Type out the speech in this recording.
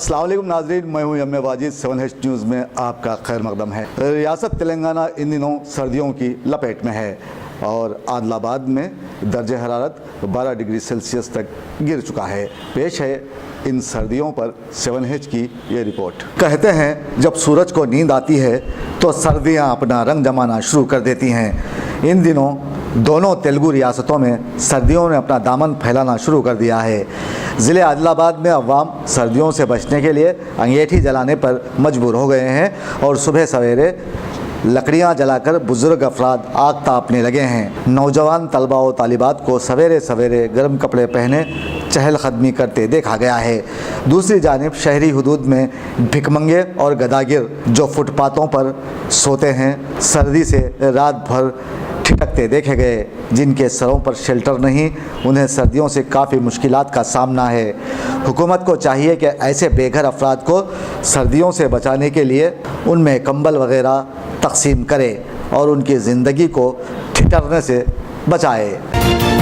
अस्सलाम वालेकुम नाज़रीन, मैं हूं यम वाजिद। 7H न्यूज़ में आपका खैर मकदम है। रियासत तेलंगाना इन दिनों सर्दियों की लपेट में है और आदिलाबाद में दर्ज हरारत 12 डिग्री सेल्सियस तक गिर चुका है। पेश है इन सर्दियों पर 7H की ये रिपोर्ट। कहते हैं जब सूरज को नींद आती है तो सर्दियां अपना रंग जमाना शुरू कर देती हैं। इन दिनों दोनों तेलुगु रियासतों में सर्दियों ने अपना दामन फैलाना शुरू कर दिया है। ज़िले आदिलाबाद में अवाम सर्दियों से बचने के लिए अंगीठी जलाने पर मजबूर हो गए हैं और सुबह सवेरे लकड़ियां जलाकर बुज़ुर्ग अफराद आग तापने लगे हैं। नौजवान तलबा और तालिबात को सवेरे सवेरे गर्म कपड़े पहने चहलकदमी करते देखा गया है। दूसरी जानिब शहरी हुदूद में भिकमंगे और गदागिर जो फुटपाथों पर सोते हैं, सर्दी से रात भर ठिठकते देखे गए। जिनके सरों पर शेल्टर नहीं, उन्हें सर्दियों से काफ़ी मुश्किलात का सामना है। हुकूमत को चाहिए कि ऐसे बेघर अफराद को सर्दियों से बचाने के लिए उनमें कंबल वगैरह तकसीम करे और उनकी ज़िंदगी को ठिठुरने से बचाए।